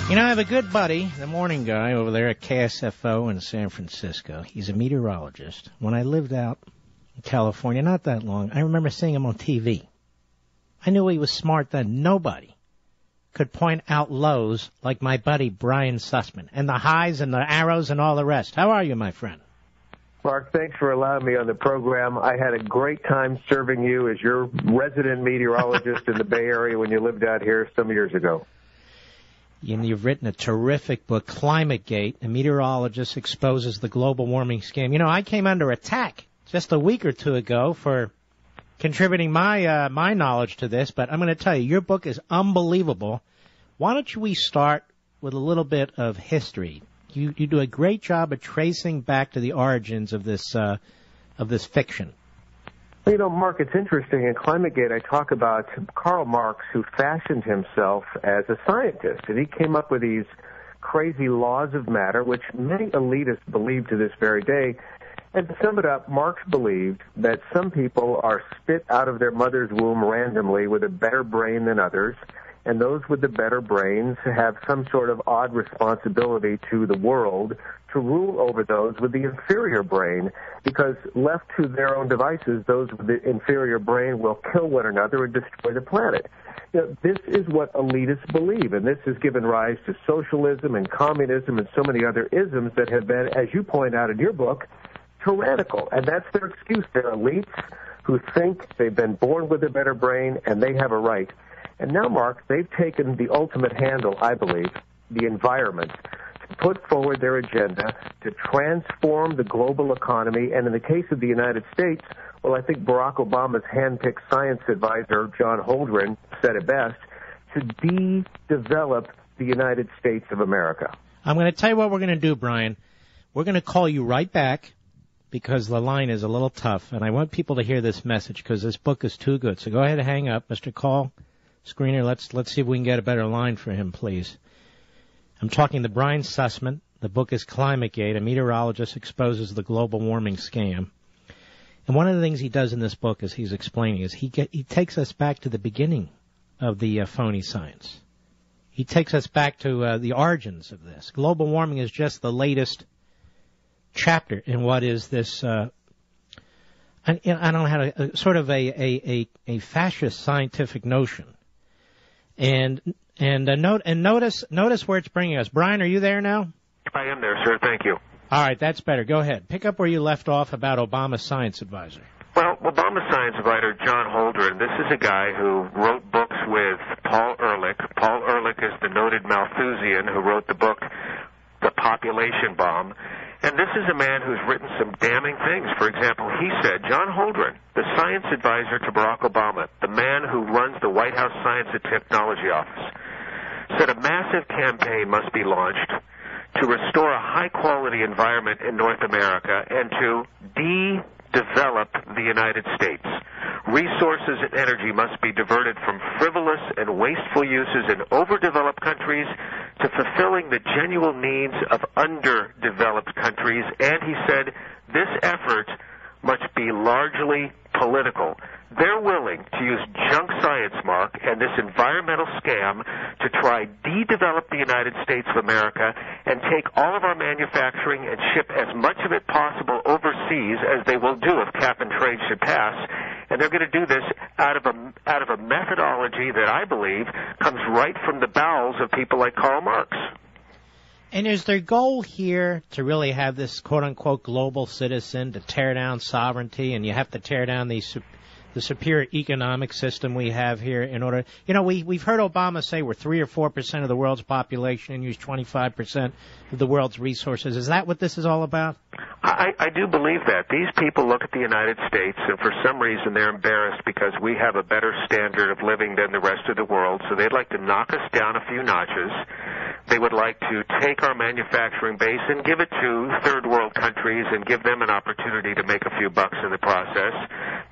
You know, I have a good buddy, the morning guy over there at KSFO in San Francisco. He's a meteorologist. When I lived out in California, not that long, I remember seeing him on TV. I knew he was smart then. Nobody could point out lows like my buddy Brian Sussman, and the highs and the arrows and all the rest. How are you, my friend? Mark, thanks for allowing me on the program. I had a great time serving you as your resident meteorologist in the Bay Area when you lived out here some years ago. And you've written a terrific book, ClimateGate. A meteorologist exposes the global warming scam. You know, I came under attack just a week or two ago for contributing my knowledge to this, but I'm going to tell you, your book is unbelievable. Why don't we start with a little bit of history? You do a great job of tracing back to the origins of this fiction. You know, Mark, it's interesting. In ClimateGate, I talk about Karl Marx, who fashioned himself as a scientist, and he came up with these crazy laws of matter, which many elitists believe to this very day. And to sum it up, Marx believed that some people are spit out of their mother's womb randomly with a better brain than others, and those with the better brains have some sort of odd responsibility to the world to rule over those with the inferior brain, because left to their own devices, those with the inferior brain will kill one another and destroy the planet. You know, this is what elitists believe, and this has given rise to socialism and communism and so many other isms that have been, as you point out in your book, tyrannical. And that's their excuse. They're elites who think they've been born with a better brain and they have a right. And now, Mark, they've taken the ultimate handle, I believe, the environment, to put forward their agenda to transform the global economy. And in the case of the United States, well, I think Barack Obama's hand-picked science advisor, John Holdren, said it best, to de-develop the United States of America. I'm going to tell you what we're going to do, Brian. We're going to call you right back because the line is a little tough, and I want people to hear this message because this book is too good. So go ahead and hang up, Mr. Call Screener. Let's see if we can get a better line for him, please. I'm talking to Brian Sussman. The book is ClimateGate. A meteorologist exposes the global warming scam. And one of the things he does in this book, as he's explaining, is he takes us back to the beginning of the phony science. He takes us back to the origins of this. Global warming is just the latest chapter in what is this, I don't know how to, sort of a fascist scientific notion. And notice where it's bringing us. Brian, are you there now? I am there, sir. Thank you. All right, that's better. Go ahead. Pick up where you left off about Obama's science advisor. Well, Obama's science advisor, John Holdren, this is a guy who wrote books with Paul Ehrlich. Paul Ehrlich is the noted Malthusian who wrote the book The Population Bomb. And this is a man who's written some damning things. For example, he said, John Holdren, the science advisor to Barack Obama, the man who runs the White House Science and Technology Office, said a massive campaign must be launched to restore a high-quality environment in North America and to de-develop the United States. Resources and energy must be diverted from frivolous and wasteful uses in overdeveloped countries to fulfilling the genuine needs of underdeveloped countries. And he said this effort must be largely political. They're willing to use junk science, Mark, and this environmental scam to try de-develop the United States of America and take all of our manufacturing and ship as much of it possible overseas as they will do if cap and trade should pass. And they're going to do this out of a methodology that I believe comes right from the bowels of people like Karl Marx. And is their goal here to really have this quote-unquote global citizen to tear down sovereignty, and you have to tear down the superior economic system we have here in order, you know, we've heard Obama say we're 3 or 4% of the world's population and use 25% of the world's resources. Is that what this is all about? I do believe that. These people look at the United States, and for some reason they're embarrassed because we have a better standard of living than the rest of the world, so they'd like to knock us down a few notches. They would like to take our manufacturing base and give it to third world countries and give them an opportunity to make a few bucks in the process.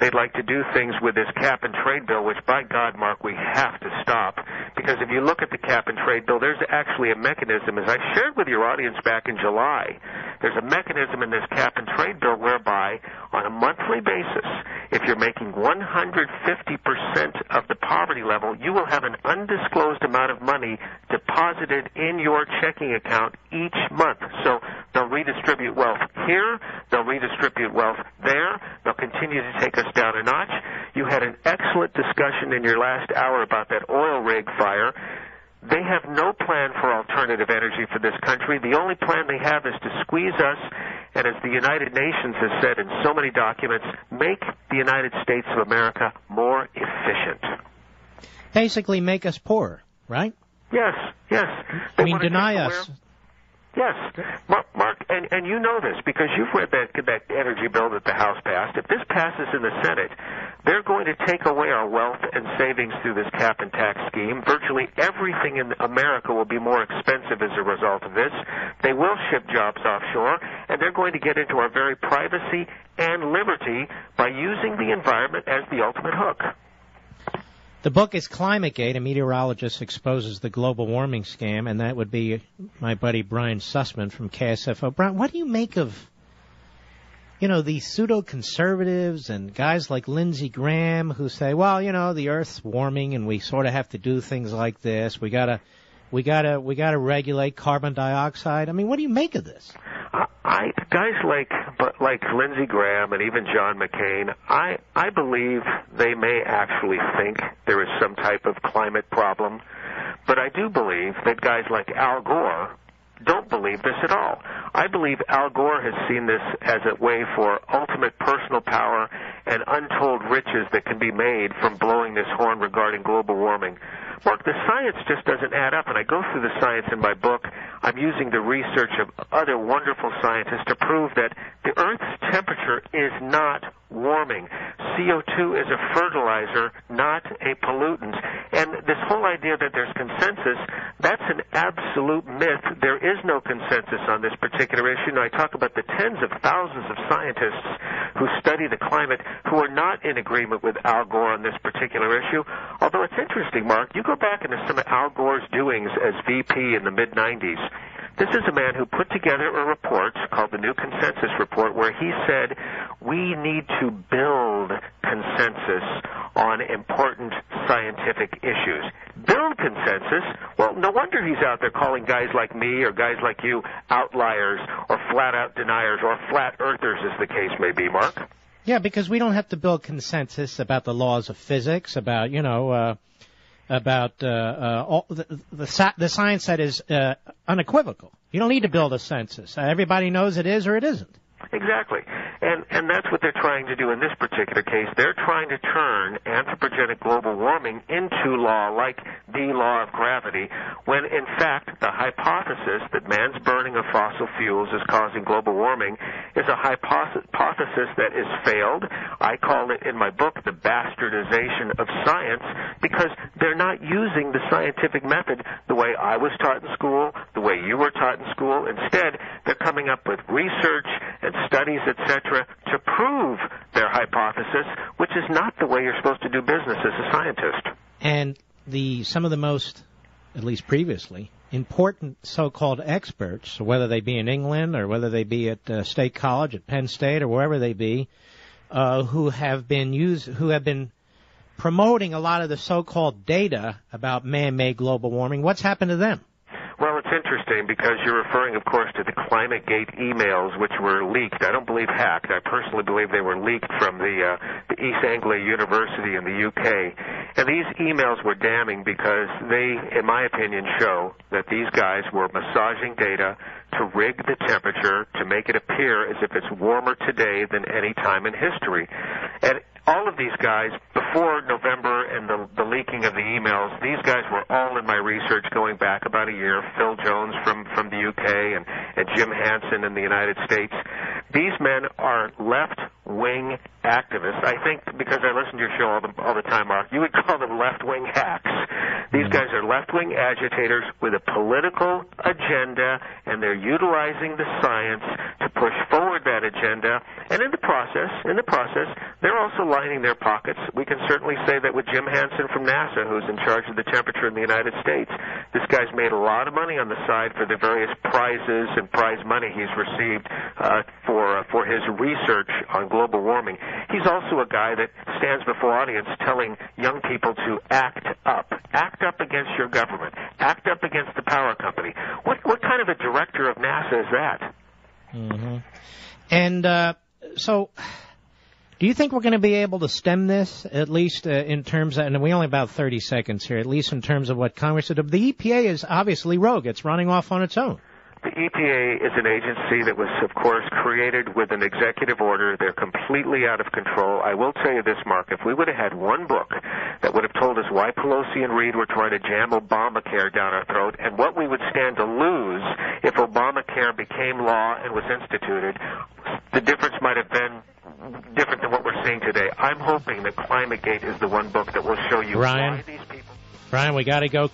They'd like to do things with this cap and trade bill, which, by God, Mark, we have to stop. Because if you look at the cap and trade bill, there's actually a mechanism, as I shared with your audience back in July, there's a mechanism in this cap and trade bill whereby, on a monthly basis, if you're making 150% of the poverty level, you will have an undisclosed amount of money deposited in your checking account each month. So they'll redistribute wealth here, they'll redistribute wealth there, they'll continue to take us down a notch. You had an excellent discussion in your last hour about that oil rig fire. They have no plan for alternative energy for this country. The only plan they have is to squeeze us, and as the United Nations has said in so many documents, make the United States of America more efficient. Basically make us poorer, right? Yes, yes. I mean, deny us. Yes, Mark, and you know this because you've read that energy bill that the House passed. If this passes in the Senate, they're going to take away our wealth and savings through this cap and tax scheme. Virtually everything in America will be more expensive as a result of this. They will ship jobs offshore, and they're going to get into our very privacy and liberty by using the environment as the ultimate hook. The book is ClimateGate, a meteorologist exposes the global warming scam, and that would be my buddy Brian Sussman from KSFO. Brian, what do you make of, these pseudo-conservatives and guys like Lindsey Graham who say, well, the Earth's warming and we sort of have to do things like this. We gotta regulate carbon dioxide. I mean, what do you make of this? Guys like Lindsey Graham and even John McCain, I believe they may actually think there is some type of climate problem, but I do believe that guys like Al Gore don't believe this at all. I believe Al Gore has seen this as a way for ultimate personal power and untold riches that can be made from blowing this horn regarding global warming. Mark, the science just doesn't add up, and I go through the science in my book. I'm using the research of other wonderful scientists to prove that the Earth's temperature is not warming. CO2 is a fertilizer, not a pollutant. And this whole idea that there's consensus, that's an absolute myth. There is no consensus on this particular issue. Now, I talk about the tens of thousands of scientists who study the climate who are not in agreement with Al Gore on this particular issue. Although it's interesting, Mark, you go back into some of Al Gore's doings as VP in the mid-'90s. This is a man who put together a report called the New Consensus Report where he said we need to build consensus on important scientific issues. Build consensus? Well, no wonder he's out there calling guys like me or guys like you outliers or flat-out deniers or flat earthers, as the case may be, Mark. Yeah, because we don't have to build consensus about the laws of physics, about, all the science that is unequivocal. You don't need to build a census. Everybody knows it is or it isn't. Exactly. And that's what they're trying to do in this particular case. They're trying to turn anthropogenic global warming into law like the law of gravity, when in fact the hypothesis that man's burning of fossil fuels is causing global warming is a hypothesis that is failed. I call it in my book the bastardization of science, because they're not using the scientific method the way I was taught in school, the way you were taught in school. Instead, they're coming up with research and studies, etc., to prove their hypothesis, which is not the way you're supposed to do business as a scientist. And some of the most, at least previously, important so-called experts, whether they be in England or whether they be at State College, at Penn State, or wherever they be, who have been promoting a lot of the so-called data about man-made global warming, what's happened to them? Well, it's interesting because you're referring, of course, to the ClimateGate emails, which were leaked. I don't believe hacked. I personally believe they were leaked from the East Anglia University in the UK. And these emails were damning because they, in my opinion, show that these guys were massaging data to rig the temperature to make it appear as if it's warmer today than any time in history. And all of these guys, before November and the leaking of the emails, these guys were all in my research going back about a year. Phil Jones from the UK and Jim Hansen in the United States. These men are left-wing activists. I think because I listen to your show all the time, Mark, you would call them left-wing hacks. These guys are left-wing agitators with a political agenda, and they're utilizing the science to push forward that that agenda, and in the process, they're also lining their pockets. We can certainly say that with Jim Hansen from NASA, who's in charge of the temperature in the United States. This guy's made a lot of money on the side for the various prizes and prize money he's received for his research on global warming. He's also a guy that stands before audience telling young people to act up against your government, act up against the power company. What kind of a director of NASA is that? Mm-hmm. And so, do you think we're going to be able to stem this, at least in terms of, and we only have about 30 seconds here, at least in terms of what Congress did? The EPA is obviously rogue. It's running off on its own. The EPA is an agency that was, of course, created with an executive order. They're completely out of control. I will tell you this, Mark, if we would have had one book that would have told us why Pelosi and Reid were trying to jam Obamacare down our throat and what we would stand to lose if Obamacare became law and was instituted, the difference might have been different than what we're seeing today. I'm hoping that ClimateGate is the one book that will show you why these people... Brian, we got to go.